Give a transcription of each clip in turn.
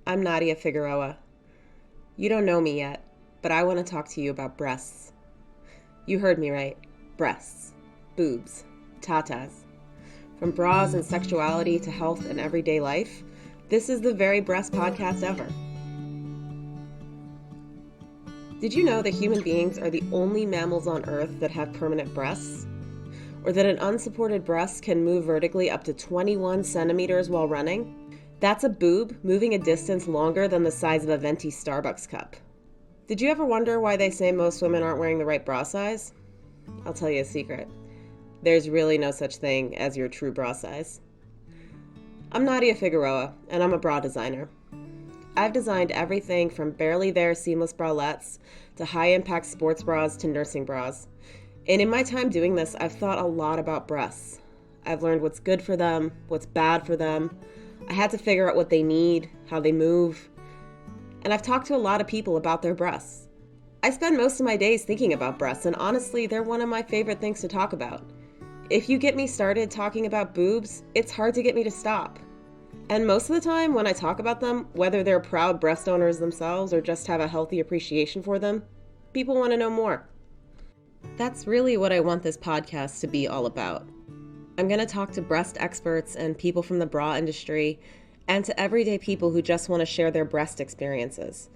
I'm Nadia Figueroa. You don't know me yet, but I want to talk to you about breasts. You heard me right. Breasts. Boobs. Tatas. From bras and sexuality to health and everyday life, this is the very breast podcast ever. Did you know that human beings are the only mammals on Earth that have permanent breasts? Or that an unsupported breast can move vertically up to 21 centimeters while running? That's a boob moving a distance longer than the size of a venti Starbucks cup. Did you ever wonder why they say most women aren't wearing the right bra size? I'll tell you a secret. There's really no such thing as your true bra size. I'm Nadia Figueroa, and I'm a bra designer. I've designed everything from barely there seamless bralettes to high-impact sports bras to nursing bras. And in my time doing this, I've thought a lot about breasts. I've learned what's good for them, what's bad for them. I had to figure out what they need, how they move. And I've talked to a lot of people about their breasts. I spend most of my days thinking about breasts, and honestly, they're one of my favorite things to talk about. If you get me started talking about boobs, it's hard to get me to stop. And most of the time, when I talk about them, whether they're proud breast owners themselves or just have a healthy appreciation for them, people want to know more. That's really what I want this podcast to be all about. I'm going to talk to breast experts and people from the bra industry, and to everyday people who just want to share their breast experiences.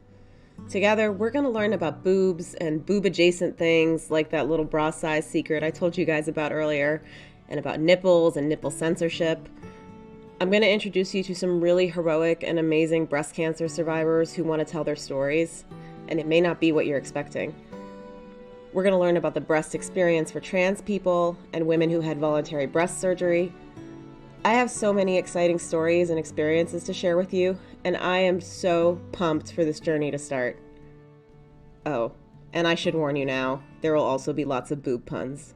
Together, we're going to learn about boobs and boob-adjacent things like that little bra size secret I told you guys about earlier, and about nipples and nipple censorship. I'm going to introduce you to some really heroic and amazing breast cancer survivors who want to tell their stories, and it may not be what you're expecting. We're going to learn about the breast experience for trans people and women who had voluntary breast surgery. I have so many exciting stories and experiences to share with you, and I am so pumped for this journey to start. Oh, and I should warn you now, there will also be lots of boob puns.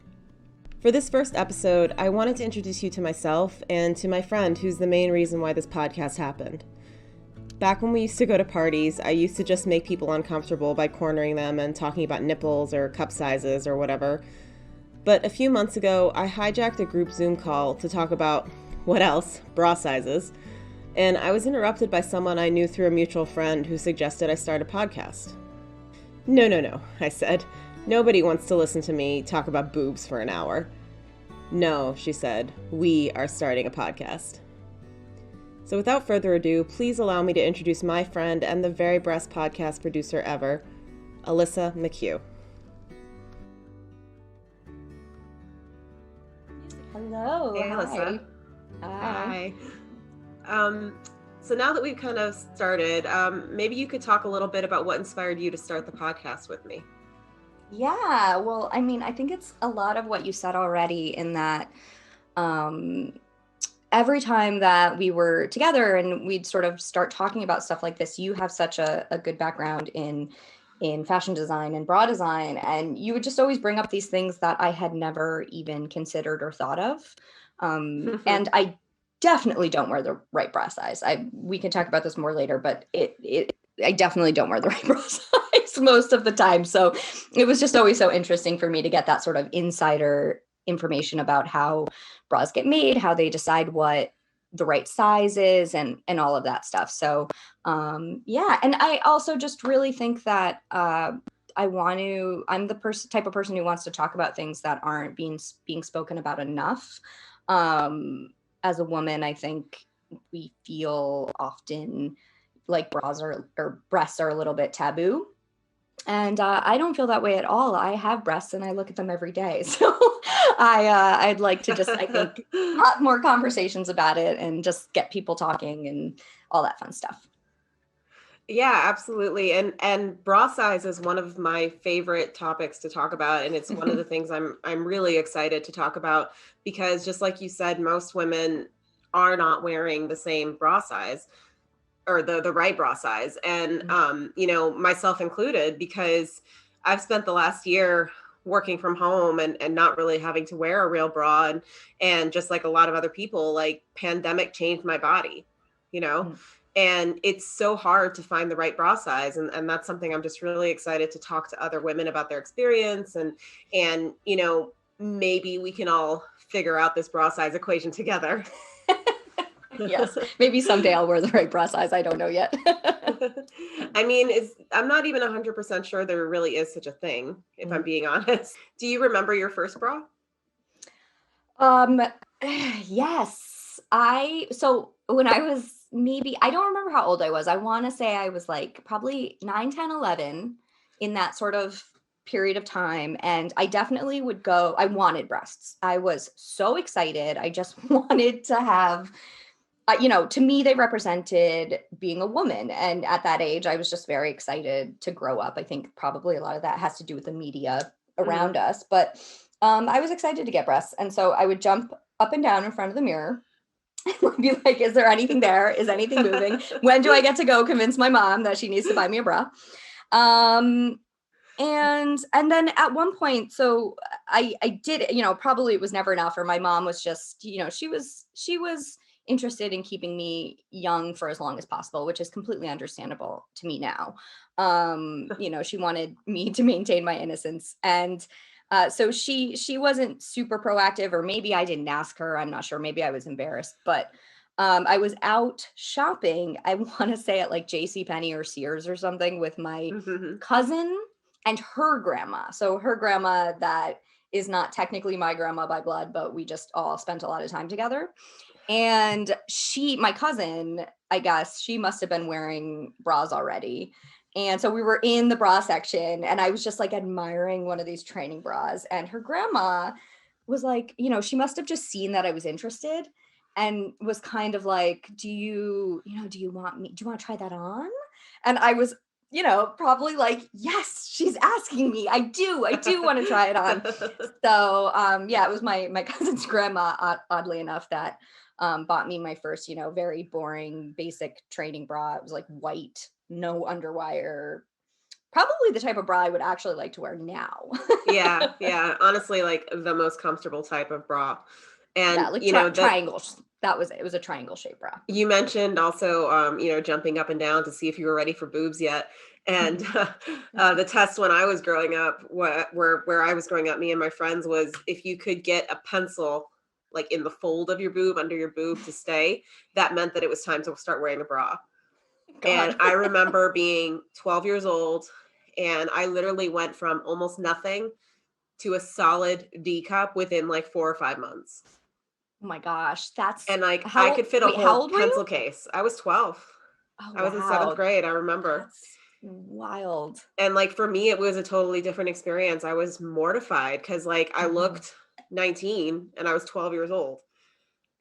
For this first episode, I wanted to introduce you to myself and to my friend who's the main reason why this podcast happened. Back when we used to go to parties, I used to just make people uncomfortable by cornering them and talking about nipples or cup sizes or whatever. But a few months ago, I hijacked a group Zoom call to talk about, what else, bra sizes, and I was interrupted by someone I knew through a mutual friend who suggested I start a podcast. No, I said. Nobody wants to listen to me talk about boobs for an hour. No, she said, we are starting a podcast. So without further ado, please allow me to introduce my friend and the very best podcast producer ever, Alyssa McHugh. Hello. Hey, Alyssa. Hi. So now that we've kind of started, maybe you could talk a little bit about what inspired you to start the podcast with me. Yeah, well, I mean, I think it's a lot of what you said already in that every time that we were together and we'd sort of start talking about stuff like this, you have such a good background in fashion design and bra design, and you would just always bring up these things that I had never even considered or thought of. And I definitely don't wear the right bra size. We can talk about this more later, but I definitely don't wear the right bra size most of the time. So it was just always so interesting for me to get that sort of insider information about how bras get made, how they decide what the right size is, and all of that stuff. So yeah, and I also just really think that I'm the type of person who wants to talk about things that aren't being spoken about enough. As a woman, I think we feel often like bras or breasts are a little bit taboo. And I don't feel that way at all. I have breasts and I look at them every day. So I'd like to just, I think, have more conversations about it and just get people talking and all that fun stuff. Yeah, absolutely. And bra size is one of my favorite topics to talk about. And it's one of the things I'm really excited to talk about, because just like you said, most women are not wearing the same bra size or the right bra size. And, myself included, because I've spent the last year working from home and not really having to wear a real bra. And just like a lot of other people, like pandemic changed my body, and it's so hard to find the right bra size. And that's something I'm just really excited to talk to other women about their experience. And maybe we can all figure out this bra size equation together. Yes. Maybe someday I'll wear the right bra size. I don't know yet. I mean, I'm not even 100% sure there really is such a thing, if I'm being honest. Do you remember your first bra? Um, yes. So when I was maybe, I don't remember how old I was. I want to say I was like probably 9, 10, 11 in that sort of period of time. And I definitely would go, I wanted breasts. I was so excited. I just wanted to have, to me, they represented being a woman. And at that age, I was just very excited to grow up. I think probably a lot of that has to do with the media Mhm. around us. But I was excited to get breasts. And so I would jump up and down in front of the mirror and be like, is there anything there? Is anything moving? When do I get to go convince my mom that she needs to buy me a bra? Um, and then at one point, so I did, probably it was never enough, or my mom was just, she was interested in keeping me young for as long as possible, which is completely understandable to me now. She wanted me to maintain my innocence. And so she wasn't super proactive, or maybe I didn't ask her. I'm not sure. Maybe I was embarrassed, but I was out shopping. I want to say at like J.C. Penney or Sears or something with my Mhm. cousin and her grandma. So her grandma that is not technically my grandma by blood, but we just all spent a lot of time together. And my cousin, I guess, she must have been wearing bras already. And so we were in the bra section and I was just like admiring one of these training bras. And her grandma was like, she must have just seen that I was interested and was kind of like, do you want to try that on? And I was, probably like, yes, she's asking me. I do want to try it on. So yeah, it was my cousin's grandma, oddly enough, that bought me my first, very boring, basic training bra. It was like white, no underwire. Probably the type of bra I would actually like to wear now. Yeah, yeah. Honestly, like the most comfortable type of bra. Yeah, And like that triangles. That was it. It was a triangle shaped bra. you mentioned also, jumping up and down to see if you were ready for boobs yet. And Mhm. the test when I was growing up, where I was growing up, me and my friends, was if you could get a pencil like in the fold of your boob under your boob to stay, that meant that it was time to start wearing a bra. And God. I remember being 12 years old, and I literally went from almost nothing to a solid D cup within like 4 or 5 months. Oh my gosh. That's And like I how could fit a wait, how whole old were you? pencil case. I was 12. Oh I was in seventh wow. grade, I remember. That's wild. And like for me, it was a totally different experience. I was mortified because like I Mhm. looked 19 and I was 12 years old.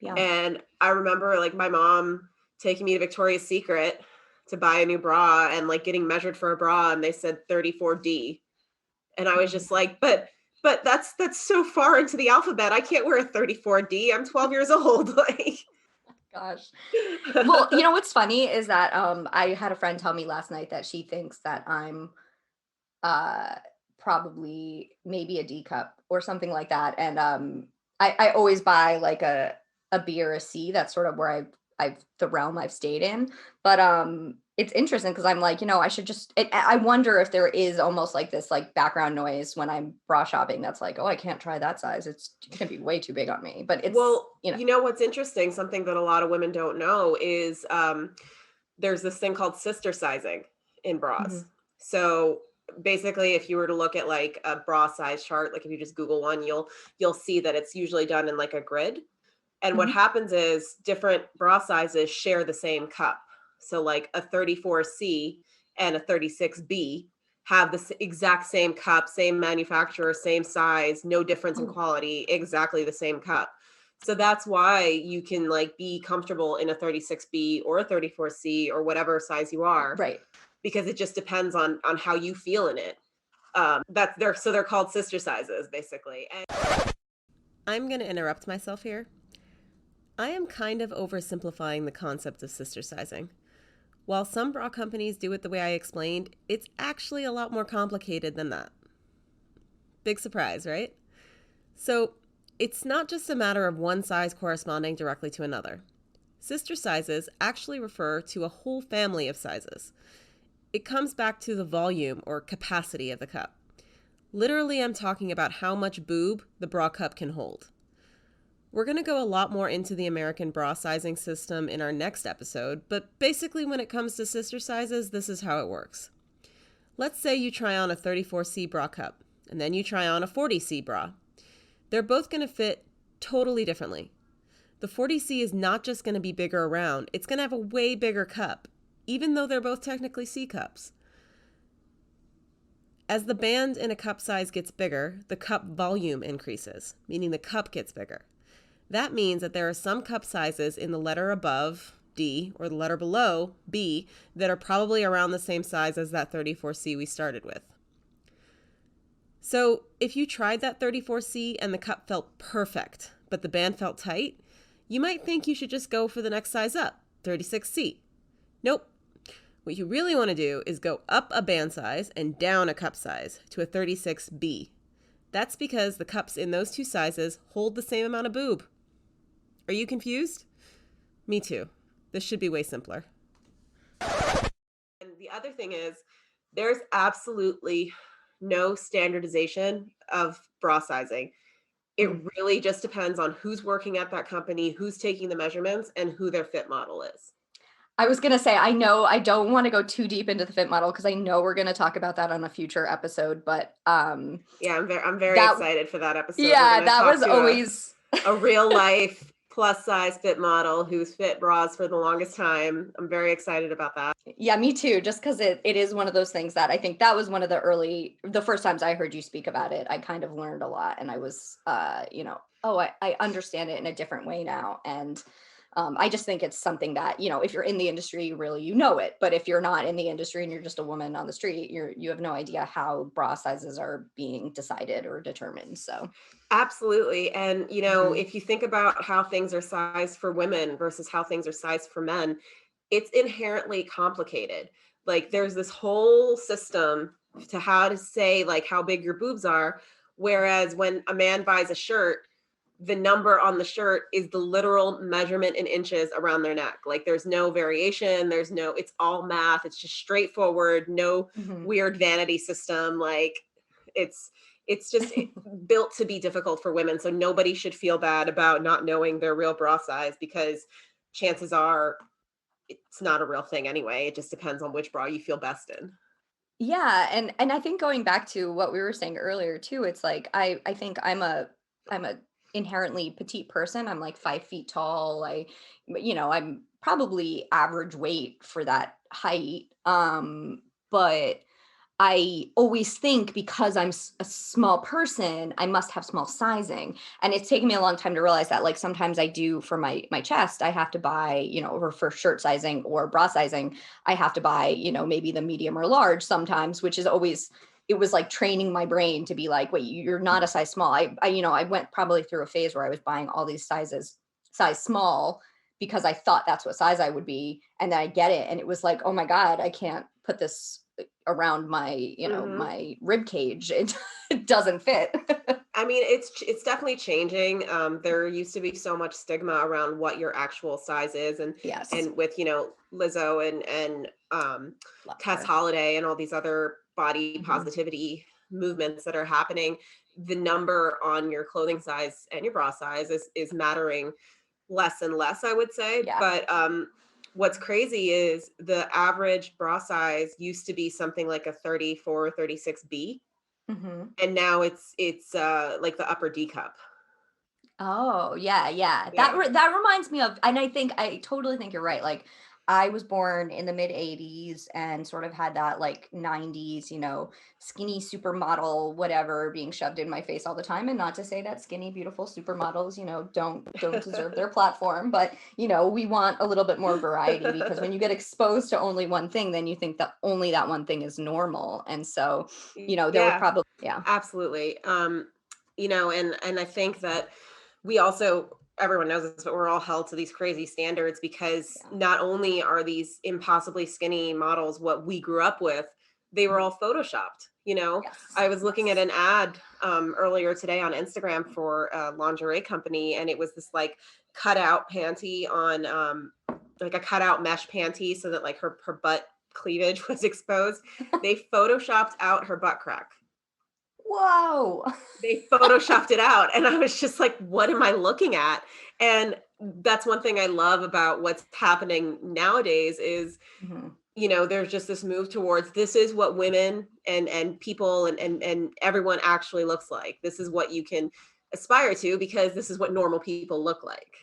Yeah. And I remember like my mom taking me to Victoria's Secret to buy a new bra and like getting measured for a bra and they said 34D. And I was Mhm. just like, but that's so far into the alphabet. I can't wear a 34D. I'm 12 years old. Like Gosh. Well, what's funny is that I had a friend tell me last night that she thinks that I'm uh probably maybe a D cup or something like that. And I always buy like a B or a C. That's sort of where I've the realm I've stayed in. But it's interesting because I'm like, I should I wonder if there is almost like this like background noise when I'm bra shopping that's like, oh, I can't try that size. It's gonna be way too big on me. But it's, Well, you know what's interesting, something that a lot of women don't know is there's this thing called sister sizing in bras. Mhm. So basically if you were to look at like a bra size chart, like if you just Google one, you'll see that it's usually done in like a grid. And what Mhm. happens is different bra sizes share the same cup. So like a 34C and a 36B have the exact same cup, same manufacturer, same size, no difference in Oh, quality, exactly the same cup. So that's why you can like be comfortable in a 36B or a 34C or whatever size you are, right. because it just depends on how you feel in it. They're called sister sizes basically. And I'm going to interrupt myself here. I am kind of oversimplifying the concept of sister sizing. While some bra companies do it the way I explained, it's actually a lot more complicated than that. Big surprise, right? So, it's not just a matter of one size corresponding directly to another. Sister sizes actually refer to a whole family of sizes. It comes back to the volume or capacity of the cup. Literally, I'm talking about how much boob the bra cup can hold. We're going to go a lot more into the American bra sizing system in our next episode, but basically when it comes to sister sizes, this is how it works. Let's say you try on a 34C bra cup, and then you try on a 40C bra. They're both going to fit totally differently. The 40C is not just going to be bigger around, it's going to have a way bigger cup, even though they're both technically C cups. As the band in a cup size gets bigger, the cup volume increases, meaning the cup gets bigger. That means that there are some cup sizes in the letter above, D, or the letter below, B, that are probably around the same size as that 34C we started with. So if you tried that 34C and the cup felt perfect, but the band felt tight, you might think you should just go for the next size up, 36C. Nope. What you really want to do is go up a band size and down a cup size to a 36B. That's because the cups in those two sizes hold the same amount of boob. Are you confused? Me too. This should be way simpler. And the other thing is, there's absolutely no standardization of bra sizing. It really just depends on who's working at that company, who's taking the measurements, and who their fit model is. I was going to say, I know I don't want to go too deep into the fit model because I know we're going to talk about that on a future episode, but yeah, I'm very excited for that episode. Yeah, that was always a real life plus size fit model who's fit bras for the longest time. I'm very excited about that. Yeah, me too. Just because it is one of those things that I think that was one of the first times I heard you speak about it. I kind of learned a lot, and I was, I understand it in a different way now. And I just think it's something that, if you're in the industry, really, you know it. But if you're not in the industry and you're just a woman on the street, you have no idea how bra sizes are being decided or determined. So absolutely. And, if you think about how things are sized for women versus how things are sized for men, it's inherently complicated. Like there's this whole system to how to say like how big your boobs are. Whereas when a man buys a shirt, the number on the shirt is the literal measurement in inches around their neck. Like there's no variation. It's all math. It's just straightforward, no weird vanity system. Like it's just built to be difficult for women. So nobody should feel bad about not knowing their real bra size, because chances are it's not a real thing anyway. It just depends on which bra you feel best in. Yeah. And I think going back to what we were saying earlier too, it's like, I think I'm a inherently petite person. I'm like 5 feet tall. I'm probably average weight for that height. But I always think because I'm a small person, I must have small sizing. And it's taken me a long time to realize that, like, sometimes I do for my chest, I have to buy, or for shirt sizing or bra sizing, I have to buy, maybe the medium or large sometimes, which is always, it was like training my brain to be like, wait, you're not a size small. I went probably through a phase where I was buying all these size small because I thought that's what size I would be. And then I get it. And it was like, oh my God, I can't put this around my, my rib cage. It doesn't fit. I mean, it's definitely changing. There used to be so much stigma around what your actual size is. And yes. And with, Lizzo and Tess Holiday and all these other body positivity movements that are happening, the number on your clothing size and your bra size is mattering less and less, I would say. Yeah. But what's crazy is the average bra size used to be something like a 34, 36B. And now it's like the upper D cup. Oh, yeah. That reminds me of, and I totally think you're right. Like, I was born in the mid 80s and sort of had that like 90s, skinny supermodel, whatever, being shoved in my face all the time. And not to say that skinny, beautiful supermodels, don't deserve their platform, but we want a little bit more variety, because when you get exposed to only one thing, then you think that only that one thing is normal. And so, there was probably, absolutely. And I think that we also, everyone knows this, but we're all held to these crazy standards because not only are these impossibly skinny models what we grew up with, they were all photoshopped. Yes. I was looking at an ad earlier today on Instagram for a lingerie company, and it was this like cutout panty on like a cutout mesh panty so that like her butt cleavage was exposed. They photoshopped out her butt crack. Whoa. They photoshopped it out, and I was just like, what am I looking at? And that's one thing I love about what's happening nowadays is, Mhm. there's just this move towards this is what women and people and everyone actually looks like. This is what you can aspire to because this is what normal people look like.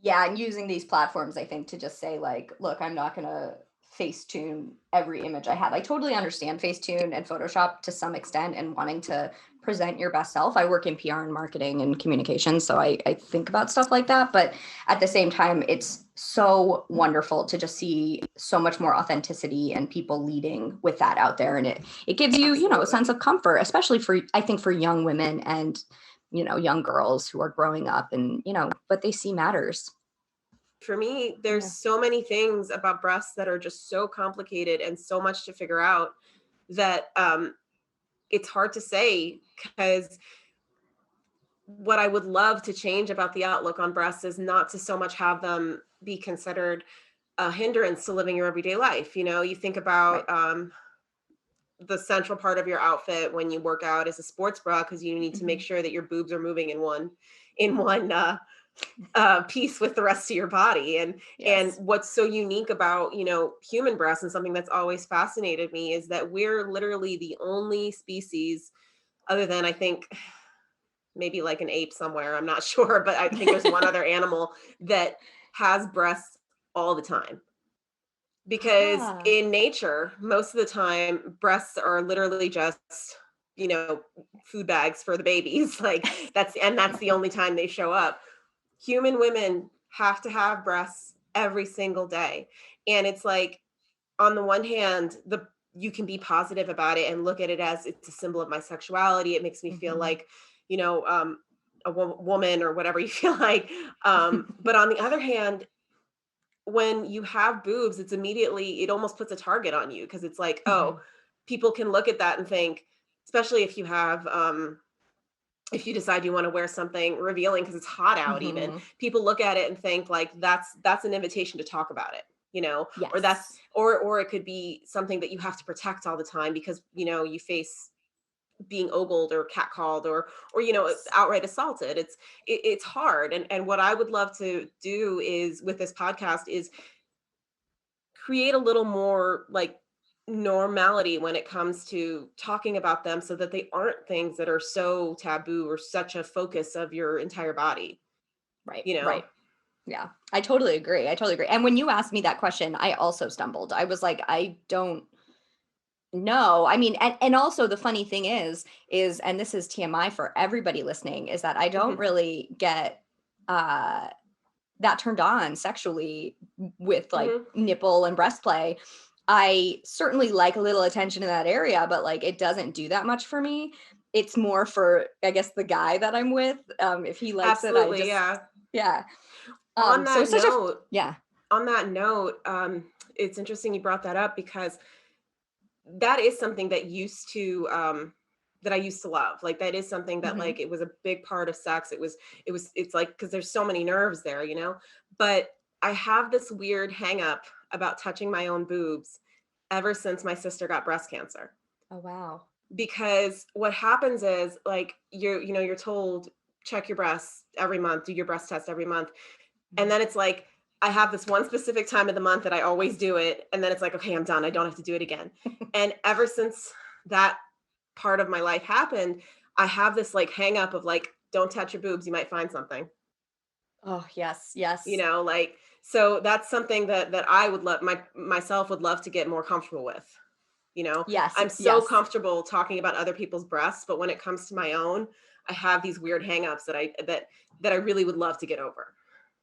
Yeah, and using these platforms, I think, to just say like, look, I'm not gonna Facetune every image I have. I totally understand Facetune and Photoshop to some extent and wanting to present your best self. I work in PR and marketing and communications, so I think about stuff like that. But at the same time, it's so wonderful to just see so much more authenticity and people leading with that out there. And it gives you, you know, a Absolutely. sense of comfort, especially for I think for young women and young girls who are growing up and what they see matters. For me, there's Yeah. so many things about breasts that are just so complicated and so much to figure out that it's hard to say because what I would love to change about the outlook on breasts is not to so much have them be considered a hindrance to living your everyday life. You think Right. about the central part of your outfit when you work out is a sports bra because you need to make Mhm. sure that your boobs are moving in one piece with the rest of your body. And Yes. what's so unique about human breasts and something that's always fascinated me is that we're literally the only species, other than I think maybe like an ape somewhere, I'm not sure, but I think there's one other animal that has breasts all the time. Because Ah. in nature, most of the time, breasts are literally just, you know, food bags for the babies. Like that's the only time they show up. Human women have to have breasts every single day. And it's like, on the one hand, you can be positive about it and look at it as it's a symbol of my sexuality. It makes me feel Mhm. like, you know, woman or whatever you feel like. But on the other hand, when you have boobs, it almost puts a target on you because it's like, oh, Mhm. people can look at that and think, especially if you decide you want to wear something revealing because it's hot out even, Mhm. people look at it and think like that's an invitation to talk about it, or that's Yes. or it could be something that you have to protect all the time because you face being ogled or catcalled or Yes. outright assaulted. It's hard, and what I would love to do is with this podcast is create a little more like normality when it comes to talking about them so that they aren't things that are so taboo or such a focus of your entire body, Right. you know? Right. Yeah. I totally agree. I totally agree. And when you asked me that question, I also stumbled. I was like, I don't know. I mean, and also the funny thing is, and this is TMI for everybody listening, is that I don't Mhm, really get uh that turned on sexually with like mhm. nipple and breast play. I certainly like a little attention in that area, but like it doesn't do that much for me. It's more for, I guess, the guy that I'm with. If he likes it, I Absolutely, just, yeah. yeah. On So that it's such a, note yeah. on that note, it's interesting you brought that up because that is something that I used to love. Like that is something that Hmm. like it was a big part of sex. It's like because there's so many nerves there, But I have this weird hang up about touching my own boobs ever since my sister got breast cancer. Oh, wow. Because what happens is like you're told check your breasts every month, do your breast test every month. And Mhm. then it's like I have this one specific time of the month that I always do it. And then it's like, okay, I'm done. I don't have to do it again. And ever since that part of my life happened, I have this like hang up of like, don't touch your boobs, you might find something. Oh, yes, yes, Like so that's something that I would love myself would love to get more comfortable with. yes, I'm so yes. comfortable talking about other people's breasts, but when it comes to my own, I have these weird hangups that I really would love to get over,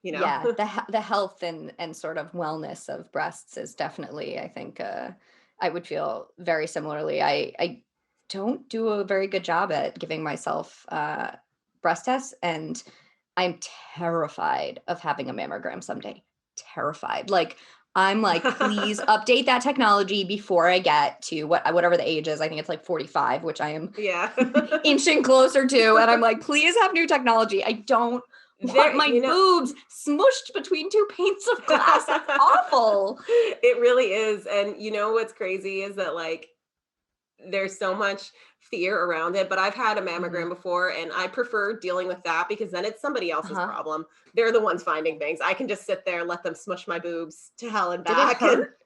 you know? Yeah, the health and sort of wellness of breasts is definitely, I think, I would feel very similarly. I don't do a very good job at giving myself breast tests, and I'm terrified of having a mammogram someday. Terrified. Like I'm like, please update that technology before I get to whatever the age is. I think it's like 45, which I am Yeah. inching closer to. And I'm like, please have new technology. I don't want There, my boobs smushed between two panes of glass. That's awful. it really is. And you know what's crazy is that like there's so much fear around it, but I've had a Mhm. mammogram before and I prefer dealing with that because then it's somebody else's Uh-huh. problem. They're the ones finding things. I can just sit there, let them smush my boobs to hell and Did it back. And hurt?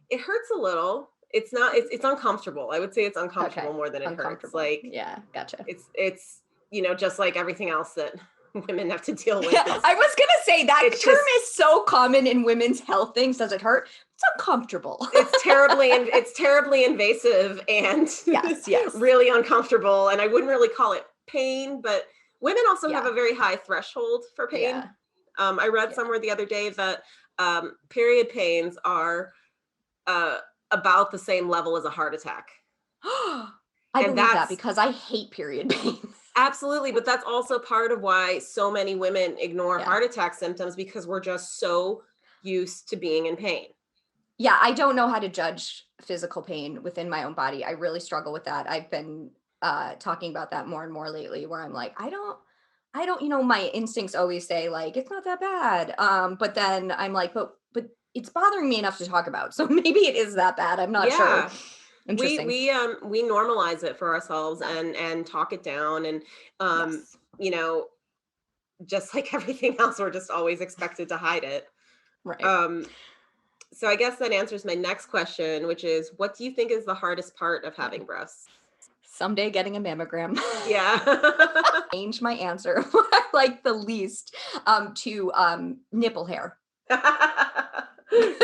it hurts a little. It's not, it's uncomfortable. I would say it's uncomfortable Okay. more than it hurts. Uncomfortable. Like Yeah, gotcha. it's, just like everything else that women have to deal with. I was gonna say that It's term just, is so common in women's health things. Does it hurt? It's uncomfortable. it's terribly invasive and Yes, yes. really uncomfortable. And I wouldn't really call it pain, but women also have Yeah, a very high threshold for pain. yeah, I read yeah. somewhere the other day that period pains are uh, about the same level as a heart attack. I And believe that that's because I hate period pains. absolutely, but that's also part of why so many women ignore Yeah. heart attack symptoms because we're just so used to being in pain. Yeah, I don't know how to judge physical pain within my own body. I really struggle with that. I've been talking about that more and more lately where I'm like, I don't, my instincts always say like it's not that bad. But then I'm like, but it's bothering me enough to talk about. So maybe it is that bad. I'm not sure. Yeah. We Interesting. we um we normalize it for ourselves Yeah. and talk it down and um Yes. you know just like everything else we're just always expected to hide it. Right. Um so I guess that answers my next question, which is what do you think is the hardest part of Yeah. having breasts? Someday getting a mammogram. Yeah. Change my answer like the least to nipple hair.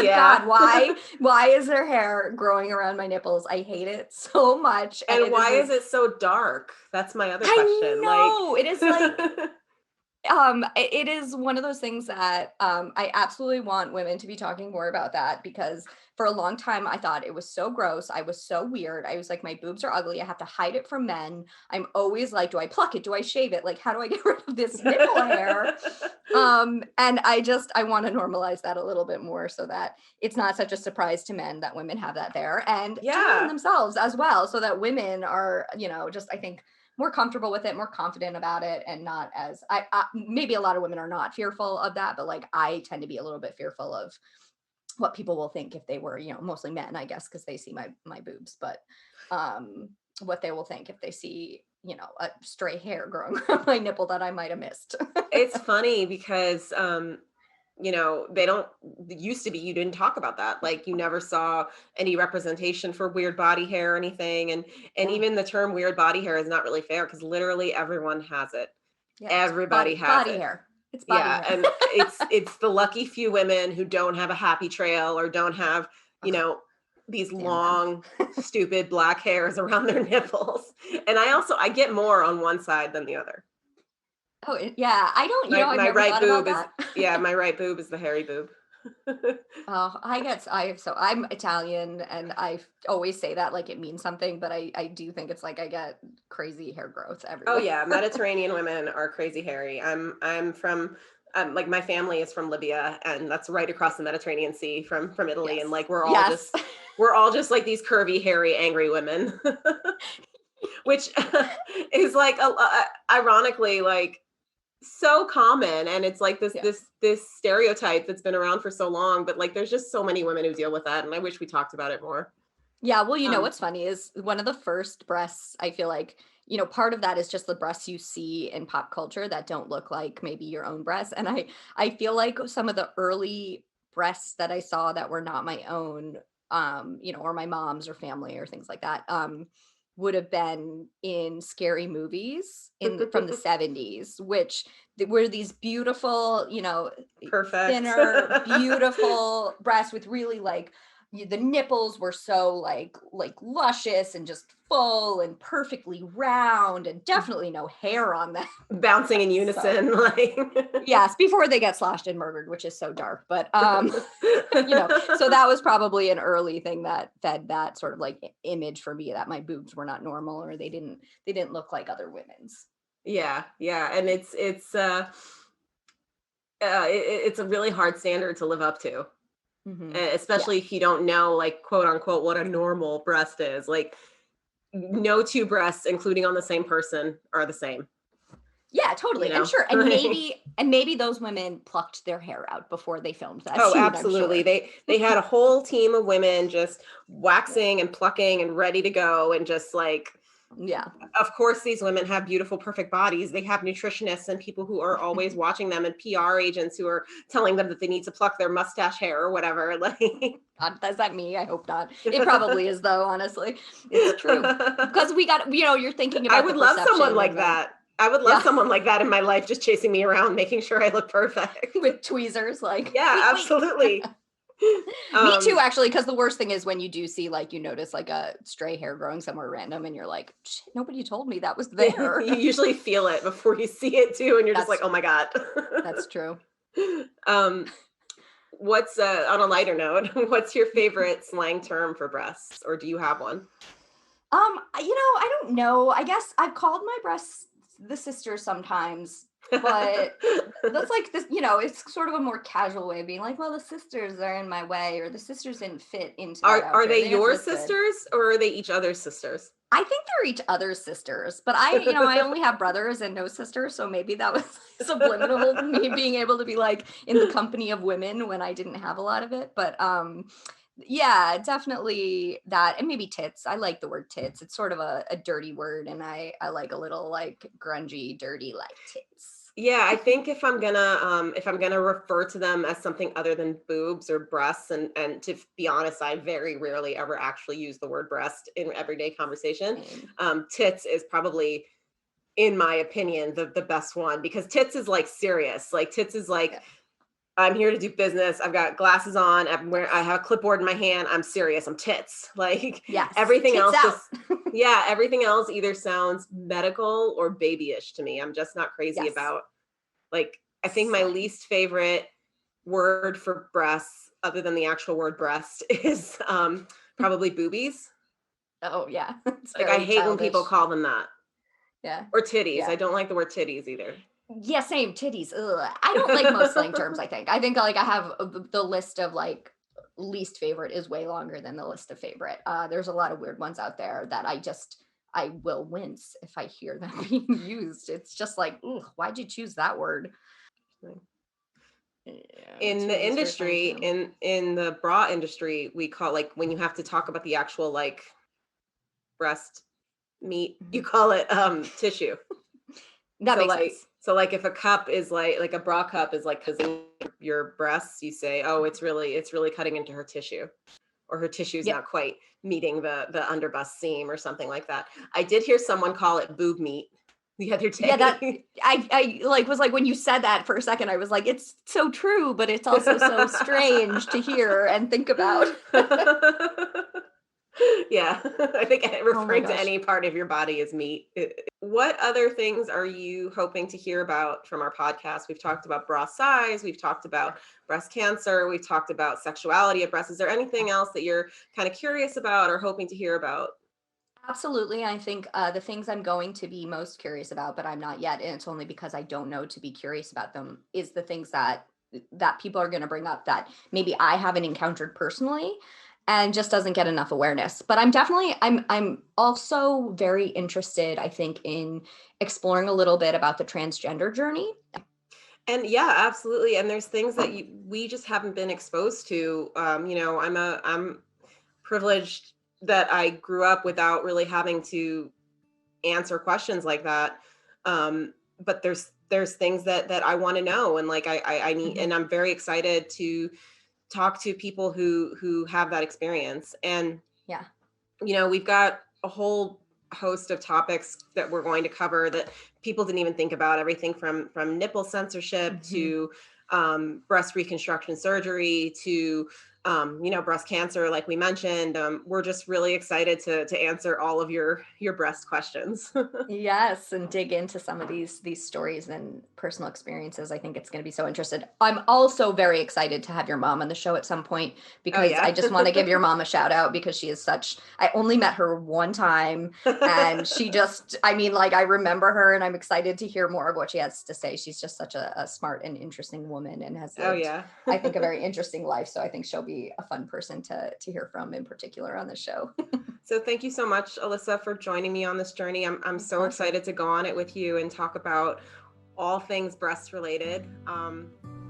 Yeah. God, why is there hair growing around my nipples? I hate it so much. And And it is why is this it so dark? That's my other I question. Like know. It is like it is one of those things that I absolutely want women to be talking more about that because for a long time I thought it was so gross. I was so weird. I was like, my boobs are ugly. I have to hide it from men. I'm always like, do I pluck it? Do I shave it? Like, how do I get rid of this nipple hair? And I want to normalize that a little bit more so that it's not such a surprise to men that women have that there and to women Yeah. themselves as well, so that women are, just I think more comfortable with it, more confident about it, and not as maybe a lot of women are not fearful of that, but like I tend to be a little bit fearful of what people will think if they were, mostly men, I guess, because they see my boobs, but um, what they will think if they see, a stray hair growing around my nipple that I might have missed. It's funny because they don't it used to be you didn't talk about that. Like you never saw any representation for weird body hair or anything. And Yeah, even the term weird body hair is not really fair because literally everyone has it. yeah, it's Everybody body has body it. hair. It's body Yeah. hair. And it's the lucky few women who don't have a happy trail or don't have, you Ugh, know, these damn them. long, stupid black hairs around their nipples. And I get more on one side than the other. Oh, yeah. I don't, I've My never right thought about boob is that. yeah, my right boob is the hairy boob. Oh, so I'm Italian and always say that like it means something, but I do think it's like I get crazy hair growth Oh everywhere. yeah, Mediterranean women are crazy hairy. I'm from like my family is from Libya and that's right across the Mediterranean Sea from Italy and Yes. like Yes. we're all just like these curvy, hairy, angry women. Which is like ironically like so common and it's like this Yeah. this this stereotype that's been around for so long but like there's just so many women who deal with that and I wish we talked about it more. Yeah, well, Um what's funny is one of the first breasts, I feel like, part of that is just the breasts you see in pop culture that don't look like maybe your own breasts. And I feel like some of the early breasts that I saw that were not my own, or my mom's or family or things like that, would have been in scary movies from the 70s, which were these beautiful, perfect. thinner, beautiful breasts with really like the nipples were so like luscious and just full and perfectly round and definitely no hair on them. Bouncing in So unison like yes, before they get slashed and murdered, which is so dark. But so that was probably an early thing that fed that sort of like image for me that my boobs were not normal or they didn't look like other women's. Yeah, yeah, and it's a really hard standard to live up to, Hmm. Yeah. especially if you don't know, like, quote unquote, what a normal breast is. Like, no two breasts, including on the same person, are the same. Yeah, totally. And sure. And maybe those women plucked their hair out before they filmed that Oh, scene, I'm absolutely. sure. They had a whole team of women just waxing and plucking and ready to go, and just like, Yeah. of course these women have beautiful, perfect bodies. They have nutritionists and people who are always watching them, and PR agents who are telling them that they need to pluck their mustache hair or whatever. Like, God, is that me? I hope not. It probably is though, honestly. It's true. Because we got, you're thinking I about the would love someone perception like and the, that. I would love yeah, someone like that in my life, just chasing me around, making sure I look perfect. with tweezers, like, Yeah, wait, wait. absolutely. Me too, actually, because the worst thing is when you do see, like, you notice like a stray hair growing somewhere random and you're like, shit, nobody told me that was there. You usually feel it before you see it too, and you're just like, That's oh my God. that's true. um, what's on a lighter note, what's your favorite slang term for breasts, or do you have one? I don't know. I guess I've called my breasts the sisters sometimes, but that's like this, it's sort of a more casual way of being like, well, the sisters are in my way, or the sisters didn't fit into that Are outfit. they They didn't your look good. sisters, or are they each other's sisters? I think they're each other's sisters, but I only have brothers and no sisters, so maybe that was subliminal, me being able to be like in the company of women when I didn't have a lot of it. But yeah, definitely that. And maybe tits. I like the word tits. It's sort of a dirty word, and I like a little like grungy, dirty like tits. Yeah, I think if I'm gonna refer to them as something other than boobs or breasts, and to be honest, I very rarely ever actually use the word breast in everyday conversation. Same. Tits is probably, in my opinion, the best one, because tits is like serious. Like, tits is like, Yeah. I'm here to do business. I've got glasses on. I have a clipboard in my hand. I'm serious. I'm tits. Like, Yes. everything Tits else out. just, yeah, everything else either sounds medical or babyish to me. I'm just not crazy Yes. about, like, I think my Slang. least favorite word for breasts, other than the actual word breast, is probably boobies. Oh yeah. It's Like, I very hate when people childish. call them that. Yeah. Or titties. Yeah. I don't like the word titties either. Yeah, same titties. Ugh. I don't like most slang terms. I think like I have the list of like least favorite is way longer than the list of favorite. There's a lot of weird ones out there that I will wince if I hear them being used. It's just like, ugh, why'd you choose that word? Yeah, In what's the your least favorite slang industry, term? in the bra industry, we call, like, when you have to talk about the actual, like, breast meat, you Mhm. call it tissue. That makes sense. So like if a cup is like a bra cup is like cutting your breasts, you say, oh, it's really cutting into her tissue, or her tissue's Yep. not quite meeting the underbust seam, or something like that. I did hear someone call it boob meat the other Yeah, that day. I like was like when you said that for a second, I was like, it's so true, but it's also so strange to hear and think about. Yeah, I think Oh my referring to gosh. any part of your body as meat. What other things are you hoping to hear about from our podcast? We've talked about bra size, we've talked about breast cancer, we've talked about sexuality of breasts. Is there anything else that you're kind of curious about or hoping to hear about? Absolutely. I think the things I'm going to be most curious about, but I'm not yet, and it's only because I don't know to be curious about them, is the things that people are going to bring up that maybe I haven't encountered personally and just doesn't get enough awareness. But I'm also very interested, I think, in exploring a little bit about the transgender journey. And yeah, absolutely. And there's things that we just haven't been exposed to. I'm privileged that I grew up without really having to answer questions like that. But there's things that I want to know, and like I need, Mhm. and I'm very excited to talk to people who have that experience. And Yeah. we've got a whole host of topics that we're going to cover that people didn't even think about. Everything from nipple censorship Mhm. to breast reconstruction surgery to breast cancer, like we mentioned. We're just really excited to answer all of your breast questions. Yes, and dig into some of these stories and personal experiences. I think it's going to be so interesting. I'm also very excited to have your mom on the show at some point Oh because I yeah. just want to give your mom a shout out because she is such I only met her one time and she just I mean like I remember her and I'm excited to hear more of what she has to say. She's just such a smart and interesting woman and has Oh lived yeah. I think a very interesting life. So I think she'll be a fun person to hear from in particular on the show. So thank you so much, Alyssa, for joining me on this journey. I'm My so pleasure. excited to go on it with you and talk about all things breast related.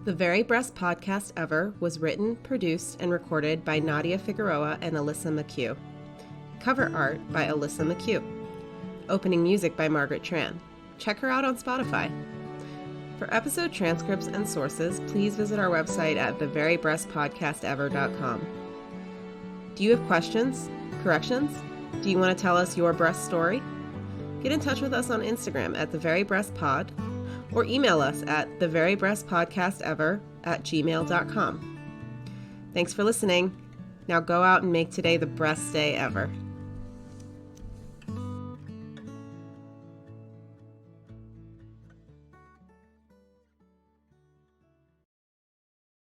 The Very Breast Podcast Ever was written, produced, and recorded by Nadia Figueroa and Alyssa McHugh. Cover art by Alyssa McHugh. Opening music by Margaret Tran. Check her out on Spotify. For episode transcripts and sources, please visit our website at theverybreastpodcastever.com. Do you have questions? Corrections? Do you want to tell us your breast story? Get in touch with us on Instagram at theverybreastpod or email us at theverybreastpodcastever@gmail.com. Thanks for listening. Now go out and make today the best day ever.